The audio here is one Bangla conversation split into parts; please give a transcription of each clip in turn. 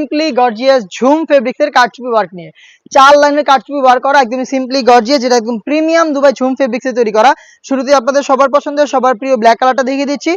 সিম্পলি গর্জিয়াস ঝুম ফেব্রিক্সের কারচুপি ওয়ার্ক নিয়ে। 4 লাইনের কারচুপি ওয়ার্ক করা, একদমই সিম্পলি গর্জিয়াস, যেটা একদম প্রিমিয়াম দুবাই ঝুম ফেব্রিক্সে তৈরি করা। শুরুতে আপনাদের সবার পছন্দের সবার প্রিয় ব্ল্যাক কালারটা দেখিয়ে দিচ্ছি।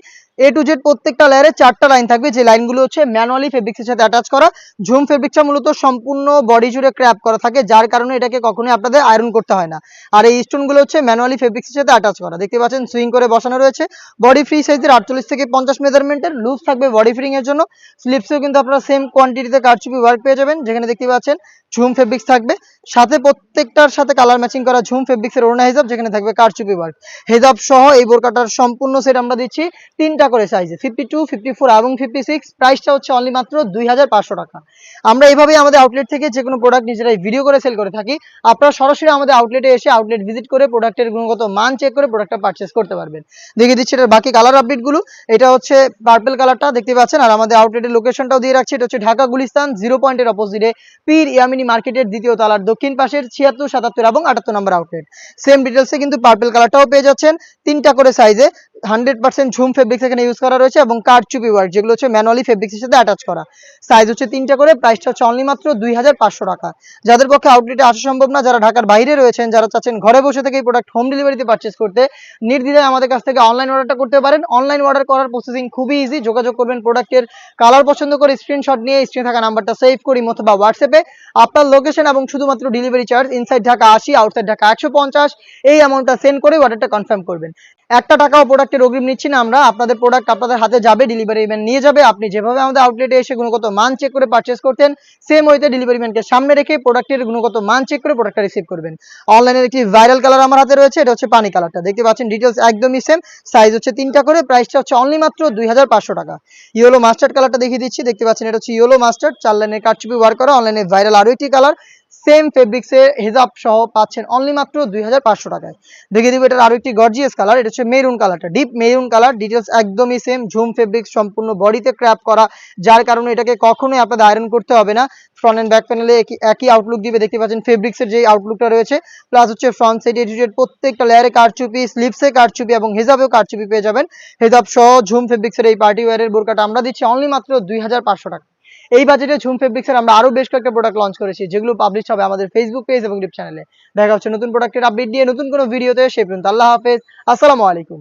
এ টু জেড প্রত্যেকটা লেয়ারে 4টা লাইন থাকবে, যে লাইনগুলো হচ্ছে ম্যানুয়ালি ফেব্রিক্সের সাথে অ্যাটাচ করা। ঝুম ফেব্রিক্সটা মূলত সম্পূর্ণ বডি জুড়ে ক্র্যাপ করা থাকে, যার কারণে এটাকে কখনোই আপনাদের আয়রন করতে হয় না। আর এই স্টোনগুলো হচ্ছে ম্যানুয়ালি ফেব্রিক্সের সাথে অ্যাটাচ করা। দেখতে পাচ্ছেন সুইং করে বসানো রয়েছে। বডি ফ্রি সাইজের 48 থেকে 50 মেজারমেন্টের লুজ থাকবে বডি ফ্রিং এর জন্য। স্লিপসেও কিন্তু আপনারা সেম কোয়ান্টিটিতে কারচুপি ওয়ার্ক পেয়ে যাবেন, যেখানে দেখতে পাচ্ছেন ঝুম ফেব্রিক্স থাকবে। সাথে প্রত্যেকটার সাথে কালার ম্যাচিং করা ঝুম ফেব্রিক্সের ওড়না হিজাব, যেখানে থাকবে কারচুপি ওয়ার্ক। হিজাব সহ এই বোরকাটার সম্পূর্ণ সেট আমরা দিচ্ছি 3টা করে সাইজে, 52, 54 এবং 56। প্রাইসটা হচ্ছে অনলি মাত্র 2500 টাকা। আমরা এইভাবেই আমাদের আউটলেট থেকে যে কোনো প্রোডাক্ট নিজেরাই ভিডিও করে সেল করে থাকি। আপনারা সরাসরি আমাদের আউটলেটে এসে আউটলেট ভিজিট করে প্রোডাক্টের গুণগত মান চেক করে প্রোডাক্টটা পারচেজ করতে পারবেন। দেখিয়ে দিচ্ছি এটার বাকি কালার আপডেটগুলো। এটা হচ্ছে পার্পল কালারটা দেখতে পাচ্ছেন, আর আমাদের আউটলেটের লোকেশনটাও দিয়ে রাখছি। এটা হচ্ছে ঢাকা গুলিস্তান 0 পয়েন্টের অপোজিটে পীর ইয়ামিনী মার্কেটের দ্বিতীয় তলার দক্ষিণ পাশের 76, 77 এবং 78 নম্বর আউটলেট। সেম ডিটেলসে কিন্তু পার্পল কালারটাও পেয়ে যাচ্ছেন 3টা করে সাইজে। 100% ঝুম ফেব্রিক্স এখানে ইউজ করা রয়েছে এবং কারচুপি ওয়ার্ক, যেগুলো হচ্ছে ম্যানুয়ালি ফেব্রিক্সের সাথে অ্যাটাচ করা। সাইজ হচ্ছে 3টা করে, প্রাইসটা হচ্ছে অনলি মাত্র 2500 টাকা। যাদের পক্ষে আউটলেটে আসা সম্ভব না, যারা ঢাকার বাইরে রয়েছেন, যারা চাচ্ছেন ঘরে বসে থেকে এই প্রোডাক্ট হোম ডেলিভারিতে পারচেজ করতে, নির্দ্বিধায় আমাদের কাছ থেকে অনলাইন অর্ডারটা করতে পারেন। অনলাইন অর্ডার করার প্রসেসিং খুবই ইজি। যোগাযোগ করবেন প্রোডাক্টের কালার পছন্দ করে স্ক্রিনশট নিয়ে স্ক্রিনে থাকা নাম্বারটা সেভ করি অথবা হোয়াটসঅ্যাপে আপনার লোকেশন এবং শুধুমাত্র delivery charge inside Dhaka 80, outside Dhaka 150 এই অ্যামাউন্টটা সেন্ড করে অর্ডারটা কনফার্ম করবেন। 1 টাকাও প্রোডাক্টের অগ্রিম নিচ্ছি না আমরা। আপনাদের প্রোডাক্ট আপনাদের হাতে যাবে, ডেলিভারি ম্যান নিয়ে যাবে। আপনি যেভাবে আমাদের আউটলেটে এসে গুণগত মান চেক করে পারচেজ করতেন, সেম ওয়েতে ডেলিভারি ম্যানকে সামনে রেখে প্রোডাক্টের গুণগত মান চেক করে প্রোডাক্টটা রিসিভ করবেন। অনলাইনের একটি ভাইরাল কালার আমার হাতে রয়েছে, এটা হচ্ছে পানি কালারটা। দেখতে পাচ্ছেন ডিটেলস একদমই সেম। সাইজ হচ্ছে 3টা করে, প্রাইসটা হচ্ছে অনলি মাত্র 2500 টাকা। ইয়েলো মাস্টার্ড কালারটা দেখিয়ে দিচ্ছি। দেখতে পাচ্ছেন এটা হচ্ছে ইয়েলো মাস্টার্ড, 4 লাইনের কারচুপি ওয়ার্ক করা। অনলাইনে ভাইরাল আরো একটি কালার, সেম ফেব্রিক্সে হিজাব সহ পাচ্ছেন অনলি মাত্র 2500 টাকায়। দেখিয়ে দিব এটার আরো একটি গর্জিয়াস কালার, এটা হচ্ছে মেরুন কালারটা, ডিপ মেরুন কালার। ডিটেলস একদমই সেম। ঝুম ফেব্রিক্স সম্পূর্ণ বডিতে ক্র্যাপ করা, যার কারণে এটাকে কখনোই আপনাদের আয়রন করতে হবে না। ফ্রন্ট এন্ড ব্যাক প্যানেলে একই আউটলুক দিবে। দেখতে পাচ্ছেন ফেব্রিক্সের যে আউটলুকটা রয়েছে, প্লাস হচ্ছে ফ্রন্ট সাইডে প্রত্যেকটা লেয়ারে কারচুপি, স্লিপসে কারচুপি এবং হিজাবেও কারচুপি পেয়ে যাবেন। হিজাব সহ ঝুম ফেব্রিক্সের এই পার্টি ওয়্যারের বোরকাটা আমরা দিচ্ছি অনলি মাত্র 2500 টাকা। এই বাজেটে ঝুম ফেব্রিক্সের আমরা আরো বেশ কয়েকটা প্রোডাক্ট লঞ্চ করেছি, যেগুলো পাবলিশ হবে আমাদের ফেসবুক পেজ এবং ইউটিউব চ্যানেলে। দেখা হচ্ছে নতুন প্রোডাক্টের আপডেট দিয়ে নতুন কোনো ভিডিওতে। সে পর্যন্ত আল্লাহ হাফেজ, আসসালামু আলাইকুম।